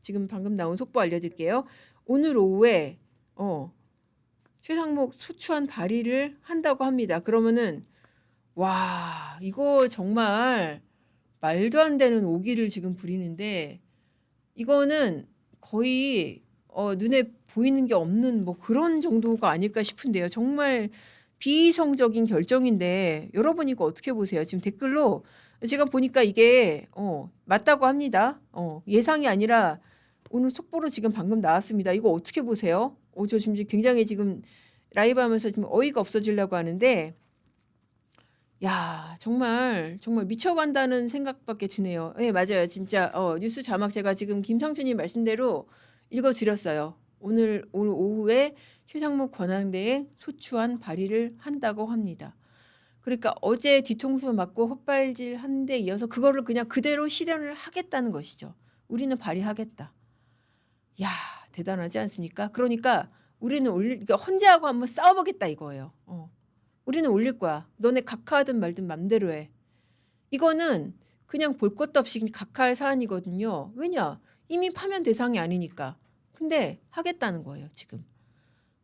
지금 방금 나온 속보 알려드릴게요. 오늘 오후에 최상목 소추안 발의를 한다고 합니다. 그러면은 와 이거 정말 말도 안 되는 오기를 지금 부리는데 이거는 거의 눈에 보이는 게 없는 뭐 그런 정도가 아닐까 싶은데요. 정말 비이성적인 결정인데 여러분 이거 어떻게 보세요? 지금 댓글로 제가 보니까 이게 맞다고 합니다. 예상이 아니라 오늘 속보로 지금 방금 나왔습니다. 이거 어떻게 보세요? 저 지금 굉장히 지금 라이브 하면서 지금 어이가 없어지려고 하는데 야 정말 미쳐간다는 생각밖에 드네요. 네 맞아요. 진짜 뉴스 자막 제가 지금 김상춘님 말씀대로 읽어드렸어요. 오늘 오후에 최상목 권한대행 소추안 발의를 한다고 합니다. 그러니까 어제 뒤통수 맞고 헛발질 한 데 이어서 그거를 그냥 그대로 실현을 하겠다는 것이죠. 우리는 발의하겠다. 야 대단하지 않습니까? 그러니까 우리는 그러니까 헌재하고 한번 싸워보겠다 이거예요. 우리는 올릴 거야. 너네 각하하든 말든 맘대로 해. 이거는 그냥 볼 것도 없이 각하의 사안이거든요. 왜냐? 이미 파면 대상이 아니니까. 근데 하겠다는 거예요, 지금.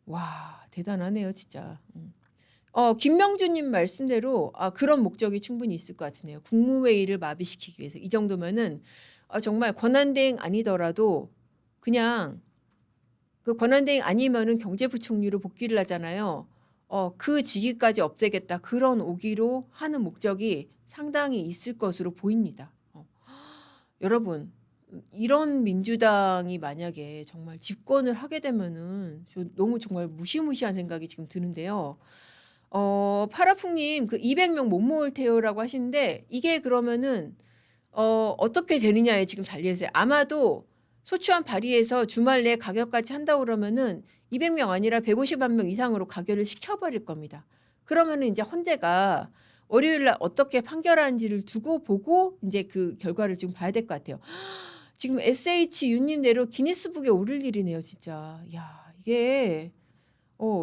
와, 대단하네요, 진짜. 김명주님 말씀대로 그런 목적이 충분히 있을 것 같으네요. 국무회의를 마비시키기 위해서. 이 정도면은 정말 권한대행 아니더라도 그냥 그 권한대행 아니면은 경제부총리로 복귀를 하잖아요. 그 직위까지 없애겠다. 그런 오기로 하는 목적이 상당히 있을 것으로 보입니다. 여러분, 이런 민주당이 만약에 정말 집권을 하게 되면은 너무 정말 무시무시한 생각이 지금 드는데요. 파라풍님 그 200명 못 모을 테요라고 하시는데 이게 그러면은 어떻게 되느냐에 지금 달려있어요. 아마도 소추안 발의해서 주말 내 가결까지 한다고 그러면은 200명 아니라 150만 명 이상으로 가결을 시켜버릴 겁니다. 그러면은 이제 헌재가 월요일 날 어떻게 판결하는지를 두고 보고 이제 그 결과를 지금 봐야 될 것 같아요. 지금 SH 윤님대로 기니스북에 오를 일이네요, 진짜. 야, 이게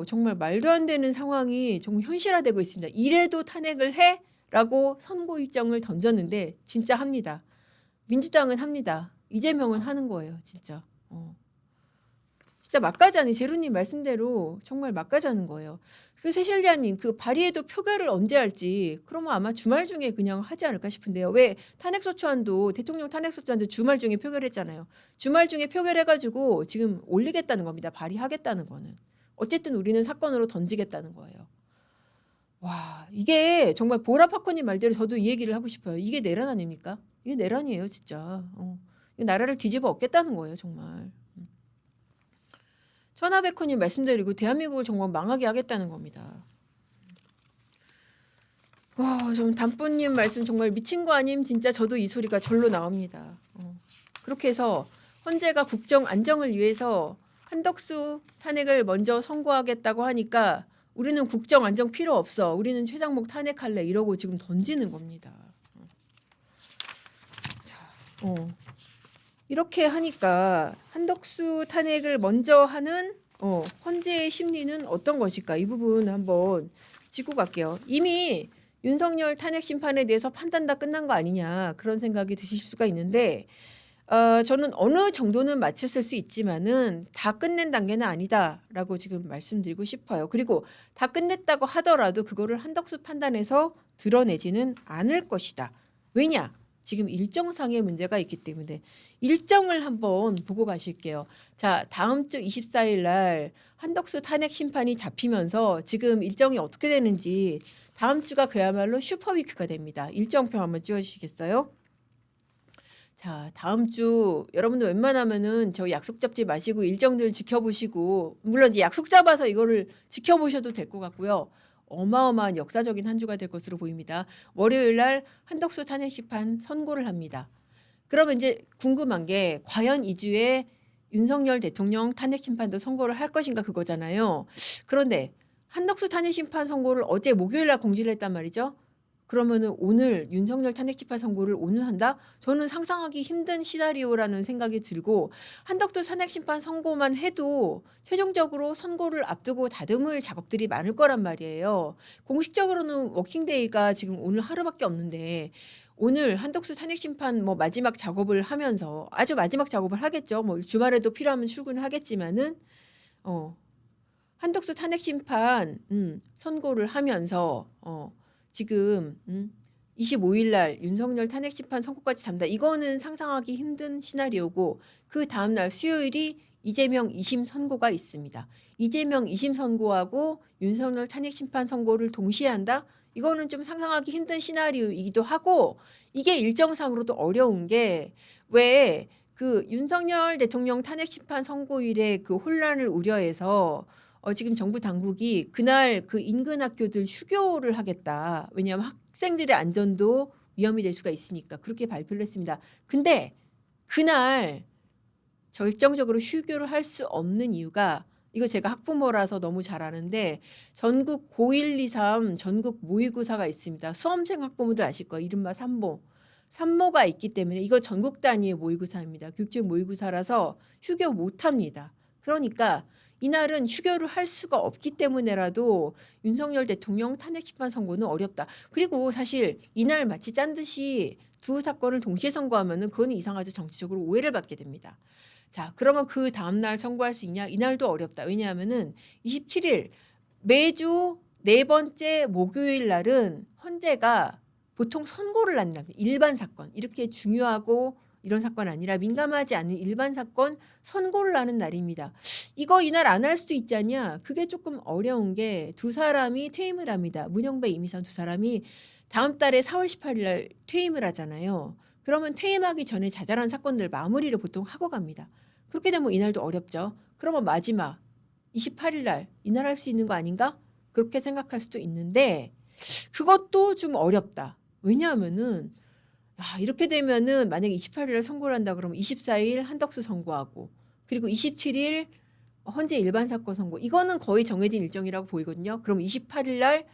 정말 말도 안 되는 상황이 정말 현실화되고 있습니다. 이래도 탄핵을 해? 라고 선고 일정을 던졌는데 진짜 합니다. 민주당은 합니다. 이재명은 하는 거예요, 진짜. 진짜 막가자니 제루님 말씀대로 정말 막가자는 거예요. 그 세실리아님 그 발의에도 표결을 언제 할지 그러면 아마 주말 중에 그냥 하지 않을까 싶은데요. 왜 탄핵소추안도 대통령 탄핵소추안도 주말 중에 표결했잖아요. 주말 중에 표결해가지고 지금 올리겠다는 겁니다. 발의하겠다는 거는. 어쨌든 우리는 사건으로 던지겠다는 거예요. 와 이게 정말 보라파코님 말대로 저도 이 얘기를 하고 싶어요. 이게 내란 아닙니까? 이게 내란이에요 진짜. 나라를 뒤집어 엎겠다는 거예요 정말. 천하백호님 말씀드리고 대한민국을 정말 망하게 하겠다는 겁니다. 와, 좀 단뿌님 말씀 정말 미친 거 아님? 진짜 저도 이 소리가 절로 나옵니다. 그렇게 해서 헌재가 국정 안정을 위해서 한덕수 탄핵을 먼저 선고하겠다고 하니까 우리는 국정 안정 필요 없어. 우리는 최장목 탄핵할래. 이러고 지금 던지는 겁니다. 이렇게 하니까 한덕수 탄핵을 먼저 하는 헌재의 심리는 어떤 것일까? 이 부분 한번 짚고 갈게요. 이미 윤석열 탄핵 심판에 대해서 판단 다 끝난 거 아니냐 그런 생각이 드실 수가 있는데 저는 어느 정도는 맞췄을 수 있지만은 다 끝낸 단계는 아니다라고 지금 말씀드리고 싶어요. 그리고 다 끝냈다고 하더라도 그거를 한덕수 판단에서 드러내지는 않을 것이다. 왜냐? 지금 일정상의 문제가 있기 때문에 일정을 한번 보고 가실게요. 자, 다음 주 24일 날 한덕수 탄핵 심판이 잡히면서 지금 일정이 어떻게 되는지 다음 주가 그야말로 슈퍼위크가 됩니다. 일정표 한번 띄워주시겠어요? 자, 다음 주 여러분들 웬만하면은 저 약속 잡지 마시고 일정들 지켜보시고 물론 이제 약속 잡아서 이거를 지켜보셔도 될 것 같고요. 어마어마한 역사적인 한 주가 될 것으로 보입니다. 월요일 날 한덕수 탄핵 심판 선고를 합니다. 그러면 이제 궁금한 게 과연 이 주에 윤석열 대통령 탄핵 심판도 선고를 할 것인가 그거잖아요. 그런데 한덕수 탄핵 심판 선고를 어제 목요일 날 공지를 했단 말이죠. 그러면은 오늘 윤석열 탄핵 심판 선고를 오늘 한다? 저는 상상하기 힘든 시나리오라는 생각이 들고 한덕수 탄핵 심판 선고만 해도 최종적으로 선고를 앞두고 다듬을 작업들이 많을 거란 말이에요. 공식적으로는 워킹데이가 지금 오늘 하루밖에 없는데 오늘 한덕수 탄핵 심판 뭐 마지막 작업을 하면서 아주 마지막 작업을 하겠죠. 뭐 주말에도 필요하면 출근을 하겠지만은 한덕수 탄핵 심판 선고를 하면서 지금 25일 날 윤석열 탄핵 심판 선고까지 잡는다. 이거는 상상하기 힘든 시나리오고 그 다음 날 수요일이 이재명 2심 선고가 있습니다. 이재명 2심 선고하고 윤석열 탄핵 심판 선고를 동시에 한다? 이거는 좀 상상하기 힘든 시나리오이기도 하고 이게 일정상으로도 어려운 게 왜 그 윤석열 대통령 탄핵 심판 선고일에 그 혼란을 우려해서 지금 정부 당국이 그날 그 인근 학교들 휴교를 하겠다. 왜냐하면 학생들의 안전도 위험이 될 수가 있으니까 그렇게 발표를 했습니다. 근데 그날 절정적으로 휴교를 할 수 없는 이유가 이거 제가 학부모라서 너무 잘 아는데 전국 고1, 2, 3 전국 모의고사가 있습니다. 수험생 학부모들 아실 거예요. 이른바 삼모. 삼모가 있기 때문에 이거 전국 단위의 모의고사입니다. 교육적 모의고사라서 휴교 못합니다. 그러니까 이날은 휴교를 할 수가 없기 때문에라도 윤석열 대통령 탄핵 심판 선고는 어렵다. 그리고 사실 이날 마치 짠 듯이 두 사건을 동시에 선고하면은 그건 이상하죠. 정치적으로 오해를 받게 됩니다. 자, 그러면 그 다음날 선고할 수 있냐? 이날도 어렵다. 왜냐하면은 27일 매주 네 번째 목요일 날은 헌재가 보통 선고를 한답니다. 일반 사건 이렇게 중요하고 이런 사건 아니라 민감하지 않은 일반 사건 선고를 하는 날입니다. 이거 이날 안 할 수도 있잖냐? 그게 조금 어려운 게 두 사람이 퇴임을 합니다. 문영배, 이미선 두 사람이 다음 달에 4월 18일 날 퇴임을 하잖아요. 그러면 퇴임하기 전에 자잘한 사건들 마무리를 보통 하고 갑니다. 그렇게 되면 이날도 어렵죠. 그러면 마지막 28일 날 이날 할 수 있는 거 아닌가? 그렇게 생각할 수도 있는데 그것도 좀 어렵다. 왜냐하면은 이렇게 되면은 만약에 28일에 선고를 한다 그러면 24일 한덕수 선고하고 그리고 27일 헌재 일반 사건 선고 이거는 거의 정해진 일정이라고 보이거든요. 그럼 28일 날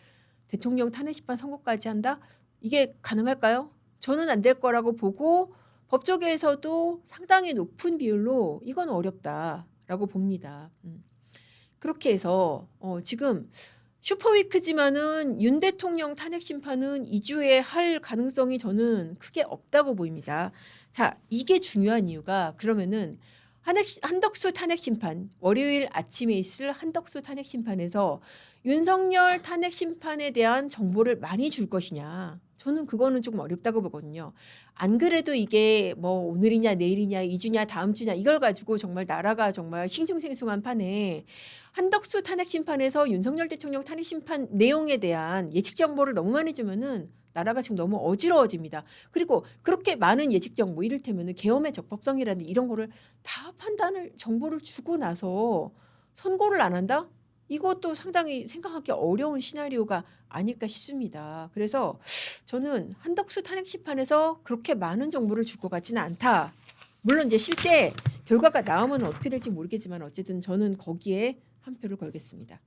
대통령 탄핵 심판 선고까지 한다? 이게 가능할까요? 저는 안 될 거라고 보고 법조계에서도 상당히 높은 비율로 이건 어렵다라고 봅니다. 그렇게 해서 지금 슈퍼위크지만은 윤 대통령 탄핵 심판은 2주에 할 가능성이 저는 크게 없다고 보입니다. 자, 이게 중요한 이유가 그러면은 한덕수 탄핵 심판 월요일 아침에 있을 한덕수 탄핵 심판에서 윤석열 탄핵 심판에 대한 정보를 많이 줄 것이냐. 저는 그거는 조금 어렵다고 보거든요. 안 그래도 이게 뭐 오늘이냐 내일이냐 2주냐 다음 주냐 이걸 가지고 정말 나라가 정말 싱숭생숭한 판에 한덕수 탄핵 심판에서 윤석열 대통령 탄핵 심판 내용에 대한 예측 정보를 너무 많이 주면은 나라가 지금 너무 어지러워집니다. 그리고 그렇게 많은 예측 정보 이를테면은 계엄의 적법성이라든지 이런 거를 다 판단을 정보를 주고 나서 선고를 안 한다? 이것도 상당히 생각하기 어려운 시나리오가 아닐까 싶습니다. 그래서 저는 한덕수 탄핵 심판에서 그렇게 많은 정보를 줄 것 같지는 않다. 물론 이제 실제 결과가 나오면 어떻게 될지 모르겠지만 어쨌든 저는 거기에 한 표를 걸겠습니다.